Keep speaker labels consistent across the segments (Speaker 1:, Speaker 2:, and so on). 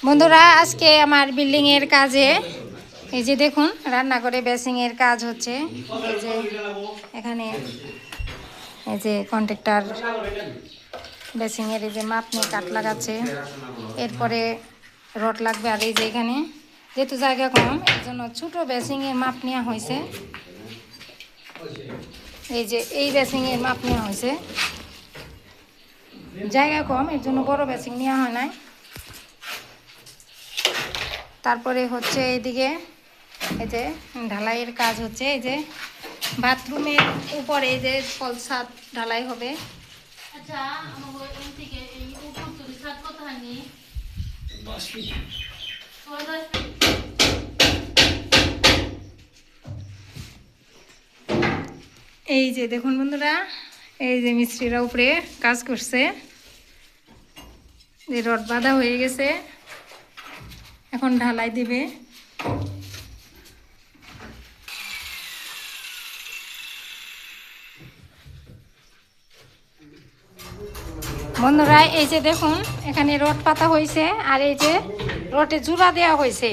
Speaker 1: বন্ধুরা আজকে আমার বিল্ডিং এর কাজে এই যে দেখুন রান্নাঘরে বেসিং এর কাজ হচ্ছে। এই যে এখানে এই যে কন্ট্রাক্টর বেসিং এর এই যে মাপ নিয়ে কাট লাগাচ্ছে, এরপরে রড লাগবে। আর এই যে এখানে যেহেতু জায়গা কম এর জন্য ছোট বেসিং এর মাপ নেওয়া হয়েছে। এই যে এই বেসিং এর মাপ নেওয়া হয়েছে, জায়গা কম এর জন্য বড় বেসিং নেওয়া হয় নাই। তারপরে হচ্ছে এইদিকে এই যে ঢালাইয়ের কাজ হচ্ছে। এই যে বাথরুমের উপরে এই যে ফল ছাদ ঢালাই হবে।
Speaker 2: আচ্ছা আমাগো এই থেকে এই উপর তুলি ছাদ কত হানি 10 ফিট 10 ফিট।
Speaker 1: এই যে দেখুন বন্ধুরা, এই যে মিস্ত্রিরা উপরে কাজ করছে, যে রড বাঁধা হয়ে গেছে, এখন ঢালাই দিবে। বন্ধুরা এই যে দেখুন এখানে রড পাতা হয়েছে, আর এই যে রডে জোড়া দেওয়া হয়েছে।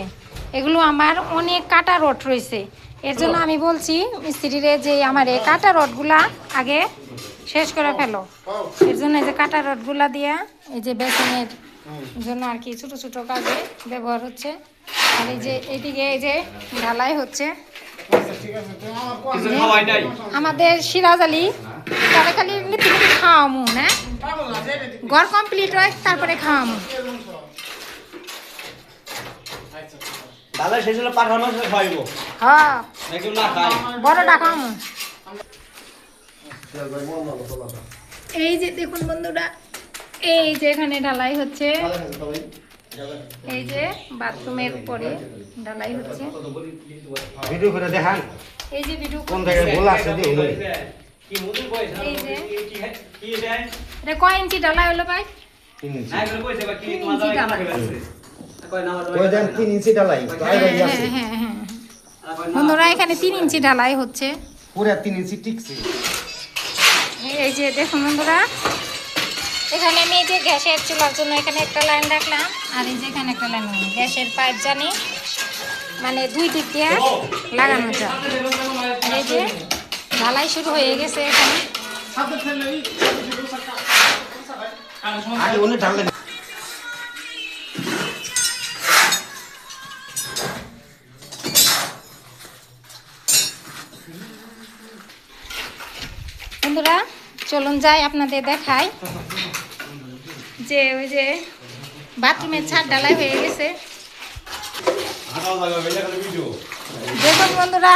Speaker 1: এগুলো আমার অনেক কাটা রড রয়েছে, এর জন্য আমি বলছি মিস্ত্রিরে যে আমার এই কাটা রডগুলা আগে শেষ করে ফেলো। এর জন্য এই যে কাটা রডগুলা দিয়া এই যে বেসিনের জন্য আর কি ছোটো ছোটো কাজে ব্যবহার হচ্ছে। আর এই যে এইদিকে এই যে ঢালাই হচ্ছে। আমাদের সিরাজ আলী তবে খালি নীতি খাওয়ামু না, ঘর কমপ্লিট হয় তারপরে খাওয়ামু। হ্যাঁ বড়টা খাওয়ামু। এই যে দেখুন বন্ধুরা, এই যে এখানে ঢালাই হচ্ছে, এই যে বাথরুমের উপরে ঢালাই হচ্ছে।
Speaker 3: ভিডিও করে দেখান,
Speaker 1: এই যে ভিডিও
Speaker 3: কোন জায়গায় ভুল আছে দেখুন।
Speaker 1: এই যে এটা কয় ইঞ্চি ঢালাই হলো ভাই?
Speaker 3: 3 ইঞ্চি।
Speaker 1: 3 ইঞ্চি ঢালাই।
Speaker 3: কই দেন 3 ইঞ্চি ঢালাই তাই ভাই আছে।
Speaker 1: হ্যাঁ বন্ধুরা এখানে 3 ইঞ্চি ঢালাই হচ্ছে।
Speaker 3: পুরো 3 ইঞ্চি টিকছে।
Speaker 1: এই যে দেখুন বন্ধুরা, এখানে আমি এই যে গ্যাসের চুলার জন্য এখানে একটা লাইন রাখলাম, আর এই যে এখানে একটা লাইন গ্যাসের পাইপ জানি মানে দুই দিক দিয়ে লাগানো যায়। আর এই যে ঢালাই শুরু হয়ে গেছে এখানে।
Speaker 3: আগে উনি ঢাললেন।
Speaker 1: বন্ধুরা চলুন যাই আপনাদের দেখাই যে ওই যে বাথরুমের ছাদ ঢালাই হয়ে গেছে। দেখুন বন্ধুরা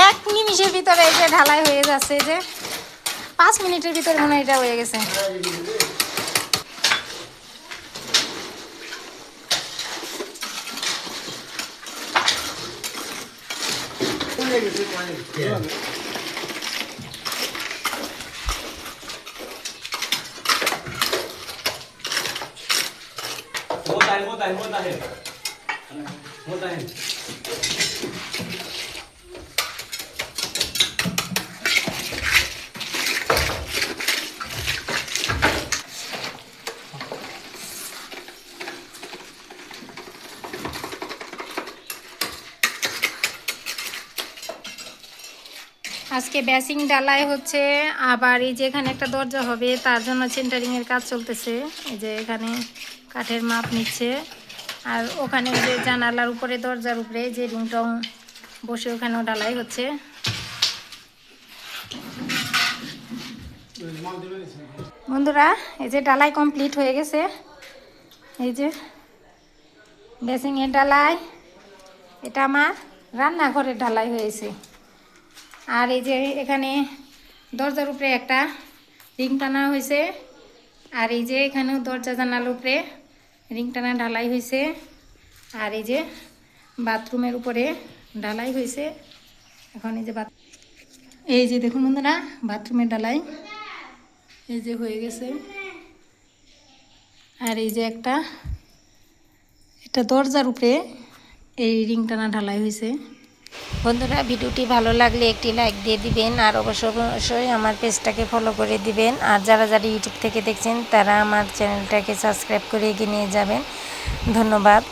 Speaker 1: 1 নিমিষের ভিতরে এই যে ঢালাই হয়ে যাচ্ছে, যে 5 মিনিটের ভিতরে মনে হয় এটা হয়ে গেছে। আজকে বেসিং ঢালাই হচ্ছে, আবার এই যে এখানে একটা দরজা হবে তার জন্য সেন্টারিং এর কাজ চলতেছে। এই যে এখানে কাঠের মাপ নিচ্ছে, আর ওখানে যে জানালার উপরে দরজার উপরে যে রিংটং বসে ওখানেও ঢালাই হচ্ছে। বন্ধুরা এই যে ঢালাই কমপ্লিট হয়ে গেছে, এই যে বেসিং এর ঢালাই, এটা আমার রান্নাঘরের ঢালাই হয়েছে। আর এই যে এখানে দরজার উপরে একটা রিং টানা হয়েছে, আর এই যে এখানেও দরজা জানালার উপরে রিং টানা ঢালাই হয়েছে। আর এই যে বাথরুমের উপরে ঢালাই হয়েছে। এখন এই যে এই যে দেখুন বন্ধুরা বাথরুমের ঢালাই এই যে হয়ে গেছে। আর এই যে একটা দরজার উপরে এই রিং টানা ঢালাই হয়েছে। বন্ধুরা ভিডিওটি ভালো লাগলে একটি লাইক দিয়ে দিবেন, আর অবশ্যই আমার পেজটাকে ফলো করে দিবেন। আর যারা ইউটিউব থেকে দেখছেন তারা আমার চ্যানেলটাকে সাবস্ক্রাইব করে এগিয়ে নিয়ে যাবেন। ধন্যবাদ।